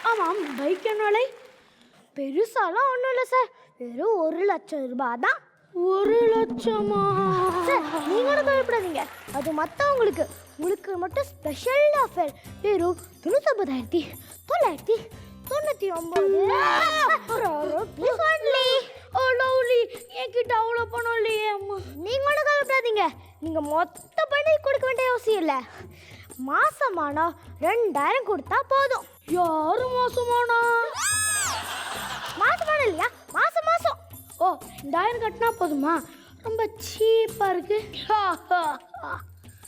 ஆமாம், பைக் என்னாலே பெருசாலாம் ஒன்றும் இல்லை சார், வெறும் 1,00,000 ரூபாய் தான். 1,00,000மா சார்? நீங்களும் பயப்படாதீங்க, அது மற்றவங்களுக்கு, உங்களுக்கு மட்டும் ஸ்பெஷல் ஆஃபர். வெறும் 99,999. என்கிட்ட அவ்வளோ பணம் இல்லையே அம்மா. நீங்களும் கவலைப்படாதீங்க, நீங்கள் மொத்த பணம் கொடுக்க வேண்டிய அவசியம் இல்லை. மாசமானா 2,000 கொடுத்தா போதும். யாரு மாசமானா? மாசமான இல்லையா, மாசம் மாசம். ஓ, 2,000 கட்டினா போதுமா? ரொம்ப சீப்பா இருக்கு.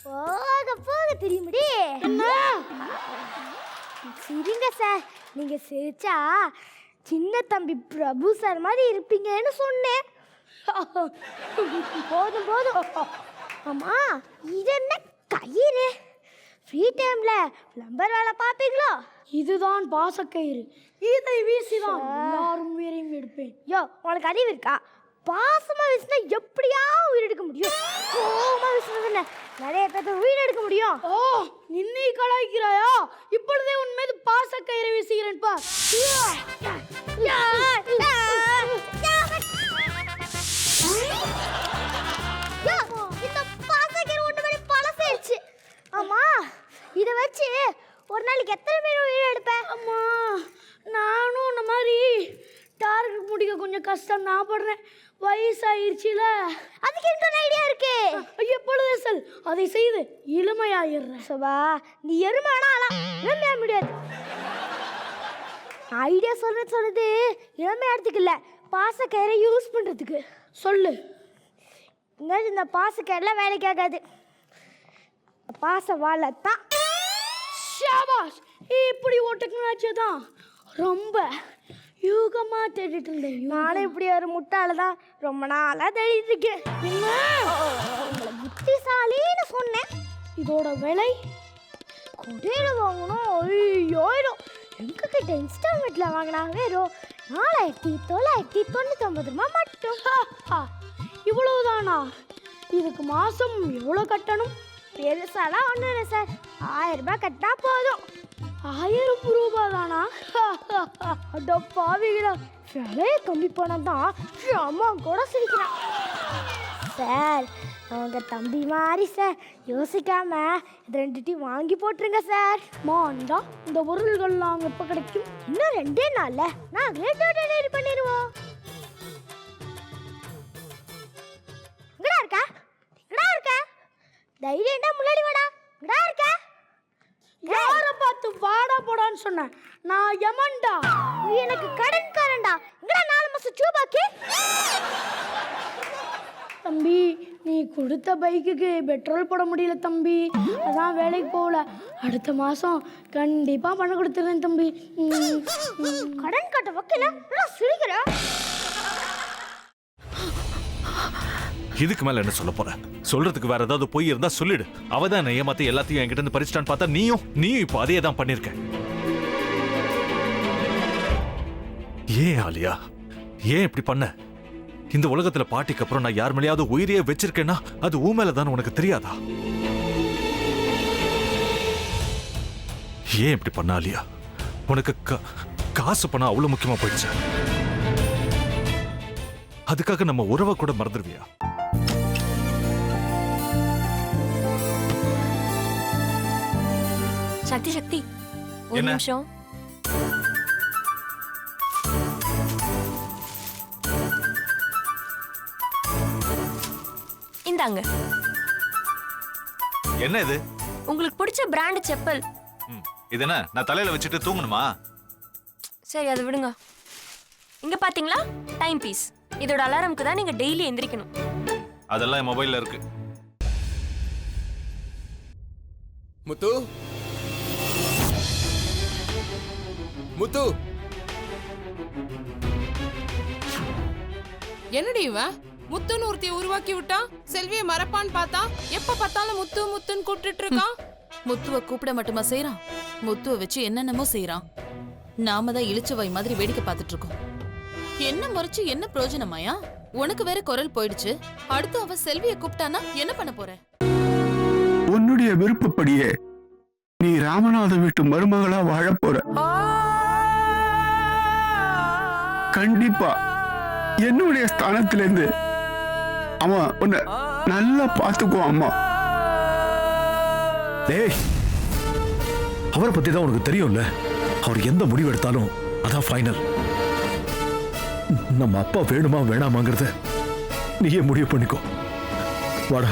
போக போக தெரியுமடி. சரிங்க சார், நீங்க சிரிச்சா சின்ன தம்பி பிரபு சார் மாதிரி இருப்பீங்கன்னு சொன்னேன். போதும் போதும். ஆமா, இது என்ன கயிறு? ஃப்ரீ டைம்ல பிளம்பர் வேலை பார்ப்பீங்களோ? இதுதான் பாசக்கயிறு, இதை வீசிதான் எல்லாரும் உயிரையும் எடுப்பேன். யோ, உனக்கு அறிவு இருக்கா? பாசமா வீசினா எப்படியா உயிர் எடுக்க முடியும்? கோவமா வீசினா நிறைய பேர் உயிர் எடுக்க முடியும். ஓ, நின்னை கலாய்க்கிறாயா? இப்பொழுதே உன் மீது பாசக்கயிறை வீசுகிறேன் பா. இந்த பாசக்கயிறு ஒன்று மாதிரி பழசாயிடுச்சு. ஆமா, இதை வச்சு ஒரு நாளைக்கு எத்தனை பேர் உயிர் எடுப்பேன்? அம்மா, நானும் இந்த மாதிரி டார்கெட் முடிக்க கொஞ்சம் கஷ்டம் நான் படுறேன். வயசாயிருச்சுல, அதுக்கு எனக்கு ஒரு ஐடியா இருக்கு. எப்பொழுதே சொல், அதை செய்து இளமையாயிடுறேன். சபா, நீ எருமையானாலாம் இளமையாக முடியாது. ஐடியா சொல்றது இளமையாடுறதுக்கு இல்லை, பாசக்கயிறை யூஸ் பண்ணுறதுக்கு. சொல்லு. இந்த பாசக்கயிறுலாம் வேலைக்கு ஆகாது, பாச வாழத்தான். ஷாபாஷ், இப்படி ஒரு டெக்னாலஜி தான் ரொம்ப யூகமா தேடிட்டு இருந்தேன். நானும் இப்படி ஒரு முட்டாள தான் ரொம்ப நாளா தேடிட்டு இருக்கேன். உங்களை புத்திசாலின்னு சொன்னேன். இதோட விலை கொடையில வாங்கணும் 5,000. எங்ககிட்ட இன்ஸ்டால்மெண்ட்ல வாங்கினா வெறும் 4,999 ரூபாய் மட்டும். இவ்வளவுதானா? இதுக்கு மாசம் எவ்வளோ கட்டணும்? பெருசாலாம் ஒன்றும் இல்லை சார், 1000 ரூபாய் கட்டினா போதும். 1000 ரூபாய் தானா? அட பாவிகளா, விலையை கம்மி பண்ணதான் அம்மா கூட சிரிக்கிறான். சார், அவங்க தம்பி மாதிரி சார், யோசிக்காம இது 2 வாங்கி போட்டுருங்க சார். மாண்டா, இந்த பொருள்கள்லாம் எப்போ கிடைக்கும்? இன்னும் 2 நாள்ல நான் டெலிவரி பண்ணிடுவோம். இங்கடா இருக்கா, இங்கடா இருக்கா, தைரியம்டா, முன்னாடி வாடா. இங்கடா இருக்கா. யாரை பார்த்து வாடா போடான்னு சொன்னேன்? நான் யமன்டா, நீ எனக்கு கடன்காரன்டா. இங்கடா 4 மாசம் சூபாக்கி. தம்பி, நீ கொடுத்த பைக்குக்கு பெட்ரோல் போட முடியல தம்பி, அதான் வேலைக்கு போகல. அடுத்த மாதம் கண்டிப்பாக பணம் கொடுத்துருவேன் தம்பி. கடன் கட்ட வைக்கல சிரிக்கிற. இதுக்கு மேல என்ன சொல்ல போற? சொல்றதுக்கு வேற ஏதாவது போய் இருந்தா சொல்லிடு. அவதான் ஏமாத்தி எல்லாத்தையும் என்கிட்ட இருந்து பறிச்சிட்டான்னு பார்த்தா நீயும் இப்போ அதே தான் பண்ணிருக்க. ஏன் ஆலியா, ஏன் இப்படி பண்ண? இந்த உலகத்துல பாட்டிக்கு அப்புறம் நான் யார் மேலேயாவது உயிரையே வச்சிருக்கேன்னா அது ஊ மேலதான், உனக்கு தெரியாதா? ஏன் இப்படி பண்ண ஆலியா? உனக்கு காசு பணம் அவ்வளவு முக்கியமா போயிடுச்சு, அதுக்காக நம்ம உறவை கூட மறந்துடுவியா? சக்தி சக்தி, ஒரு நிமிஷம். இந்தாங்க. என்ன இது? உங்களுக்கு பிடிச்ச பிராண்ட் செப்பல். இது என்ன, நான் தலையில வச்சுட்டு தூங்கணுமா? சரி, அதை விடுங்க. இங்க பாத்தீங்களா, டைம் பீஸ். இதோட அலாரம்க்கு தான் நீங்க டெய்லி எந்திரிக்கணும். அதெல்லாம் என் மொபைல்ல இருக்கு. முத்து, முத்து, என்னடி இவன் முத்துன்னு ஒருத்தைய உருவாக்கி விட்டான்? செல்வியை மறப்பான்னு பார்த்தா எப்ப பார்த்தாலும் முத்து முத்துன்னு கூப்பிட்டு இருக்கான். முத்துவை கூப்பிட மட்டுமா செய்யறான், முத்துவை வச்சு என்னென்னமோ செய்யறான். நாம தான் இழிச்ச வாய் மாதிரி வேடிக்கை பார்த்துட்டு இருக்கோம். என்ன முறைச்சு என்ன பிரயோஜனமாயா? உனக்கு வேற குரல் போயிடுச்சு. அடுத்து அவ செல்வியை கூப்பிட்டானா என்ன பண்ண போற? உன்னுடைய விருப்பப்படியே நீ ராமநாத வீட்டு மருமகளா வாழ போற. கண்டிப்பா என்னுடைய ஸ்தானத்திலிருந்து அவன் உன்னை நல்லா பார்த்துக்குவான் அம்மா. டேய், அவரை பத்தி தான் உனக்கு தெரியும்ல. அவர் எந்த முடிவு எடுத்தாலும் அதான் ஃபைனல். நம்ம அப்பா வேணுமா வேணாமாங்கிறத நீயே முடிவு பண்ணிக்கோ. வாடா.